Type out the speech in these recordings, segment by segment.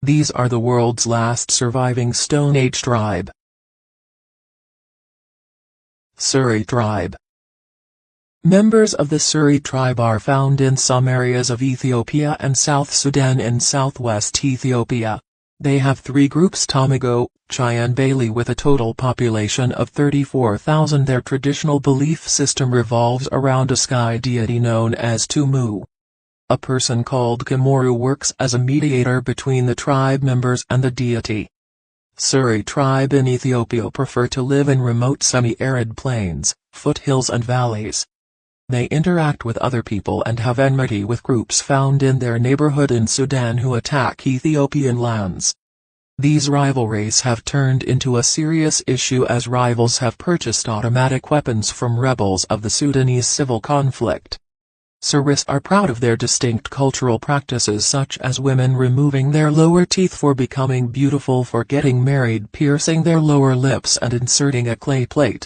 These are the world's last surviving Stone Age tribe. Suri tribe. Members of the Suri tribe are found in some areas of Ethiopia and South Sudan in southwest Ethiopia. They have three groups: Tomago, Chai and Bailey, with a total population of 34,000. Their traditional belief system revolves around a sky deity known as Tumu. A person called Kamoru works as a mediator between the tribe members and the deity. Suri tribe in Ethiopia prefer to live in remote semi-arid plains, foothills and valleys. They interact with other people and have enmity with groups found in their neighborhood in Sudan who attack Ethiopian lands. These rivalries have turned into a serious issue as rivals have purchased automatic weapons from rebels of the Sudanese civil conflict. Suris are proud of their distinct cultural practices, such as women removing their lower teeth for becoming beautiful, for getting married, piercing their lower lips and inserting a clay plate.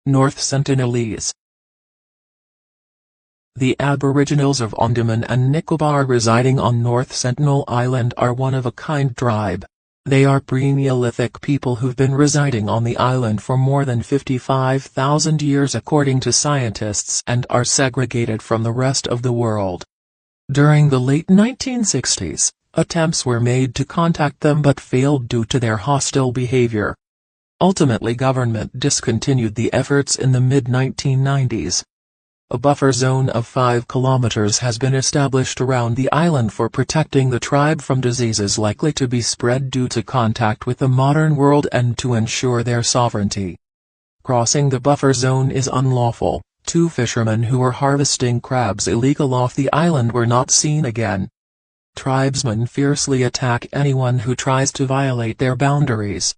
North Sentinelese. The Aboriginals of Andaman and Nicobar residing on North Sentinel Island are one-of-a-kind tribe. They are pre-Neolithic people who've been residing on the island for more than 55,000 years according to scientists, and are segregated from the rest of the world. During the late 1960s, attempts were made to contact them but failed due to their hostile behavior. Ultimately, government discontinued the efforts in the mid-1990s. A buffer zone of 5 kilometers has been established around the island for protecting the tribe from diseases likely to be spread due to contact with the modern world and to ensure their sovereignty. Crossing the buffer zone is unlawful. 2 fishermen who were harvesting crabs illegal off the island were not seen again. Tribesmen fiercely attack anyone who tries to violate their boundaries.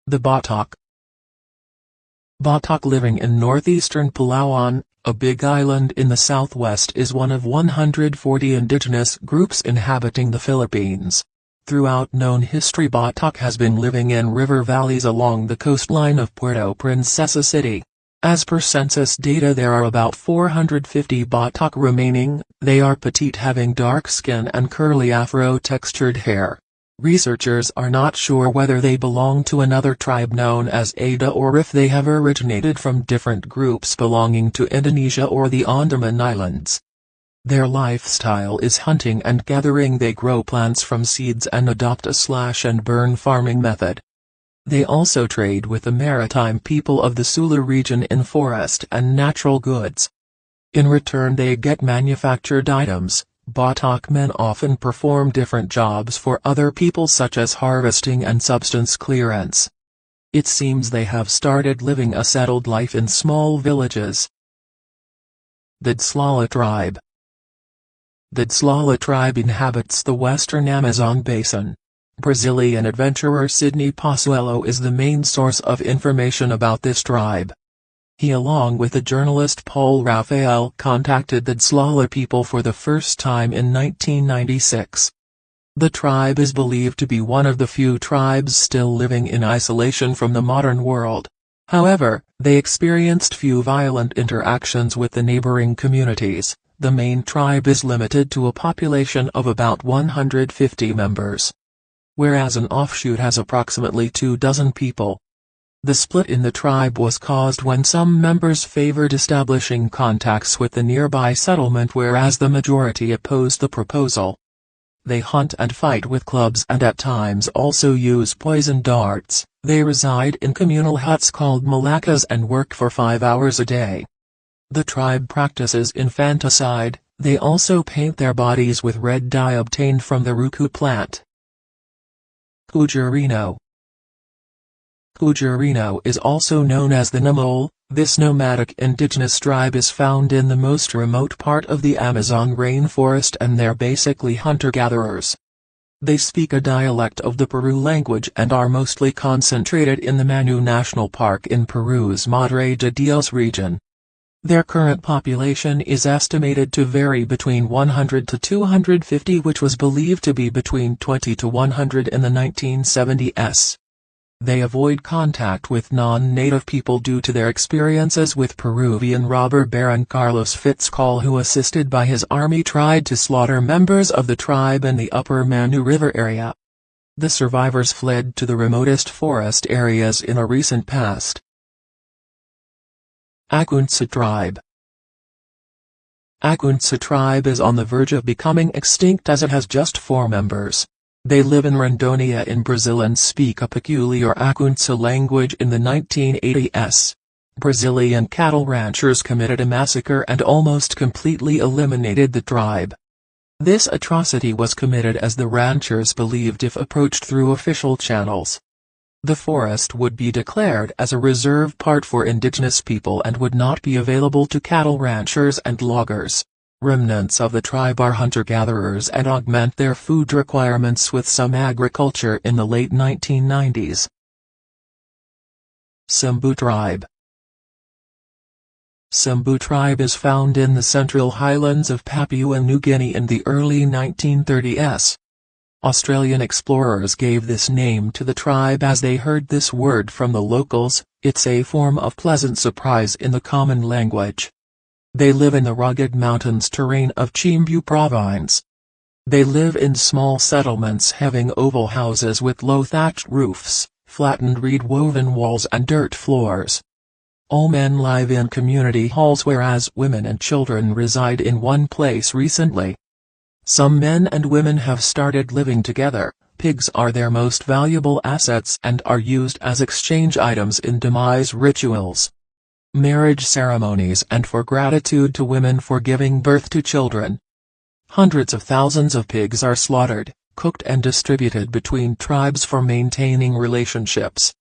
The Batak. Batak living in northeastern Palawan, a big island in the southwest, is one of 140 indigenous groups inhabiting the Philippines. Throughout known history, Batak has been living in river valleys along the coastline of Puerto Princesa City. As per census data, there are about 450 Batak remaining. They are petite, having dark skin and curly afro-textured hair. Researchers are not sure whether they belong to another tribe known as Ada or if they have originated from different groups belonging to Indonesia or the Andaman Islands. Their lifestyle is hunting and gathering. They grow plants from seeds and adopt a slash-and-burn farming method. They also trade with the maritime people of the Sulu region in forest and natural goods. In return, they get manufactured items. Batak men often perform different jobs for other people, such as harvesting and substance clearance. It seems they have started living a settled life in small villages. The Dslala tribe. The Dslala tribe inhabits the western Amazon basin. Brazilian adventurer Sidney Pozuelo is the main source of information about this tribe. He, along with the journalist Paul Raphael, contacted the Dslala people for the first time in 1996. The tribe is believed to be one of the few tribes still living in isolation from the modern world. However, they experienced few violent interactions with the neighboring communities. The main tribe is limited to a population of about 150 members, whereas an offshoot has approximately 24 people. The split in the tribe was caused when some members favored establishing contacts with the nearby settlement, whereas the majority opposed the proposal. They hunt and fight with clubs and at times also use poison darts. They reside in communal huts called malakas and work for 5 hours a day. The tribe practices infanticide. They also paint their bodies with red dye obtained from the ruku plant. Kujarino. Kujarino is also known as the Namol. This nomadic indigenous tribe is found in the most remote part of the Amazon rainforest, and they're basically hunter-gatherers. They speak a dialect of the Peru language and are mostly concentrated in the Manu National Park in Peru's Madre de Dios region. Their current population is estimated to vary between 100 to 250, which was believed to be between 20 to 100 in the 1970s. They avoid contact with non-native people due to their experiences with Peruvian robber Baron Carlos Fitzcarrald, who assisted by his army tried to slaughter members of the tribe in the upper Manu River area. The survivors fled to the remotest forest areas in a recent past. Akuntsa tribe. Akuntsa tribe is on the verge of becoming extinct as it has just 4 members. They live in Rondônia in Brazil and speak a peculiar Akuntsa language. In the 1980s, Brazilian cattle ranchers committed a massacre and almost completely eliminated the tribe. This atrocity was committed as the ranchers believed if approached through official channels, the forest would be declared as a reserve part for indigenous people and would not be available to cattle ranchers and loggers. Remnants of the tribe are hunter-gatherers and augment their food requirements with some agriculture. In the late 1990s. Sembu tribe. Sembu tribe is found in the central highlands of Papua New Guinea in the early 1930s. Australian explorers gave this name to the tribe as they heard this word from the locals. It's a form of pleasant surprise in the common language. They live in the rugged mountains terrain of Chimbu province. They live in small settlements having oval houses with low thatched roofs, flattened reed-woven walls and dirt floors. All men live in community halls whereas women and children reside in one place recently. Some men and women have started living together. Pigs are their most valuable assets and are used as exchange items in demise rituals, marriage ceremonies and for gratitude to women for giving birth to children. Hundreds of thousands of pigs are slaughtered, cooked and distributed between tribes for maintaining relationships.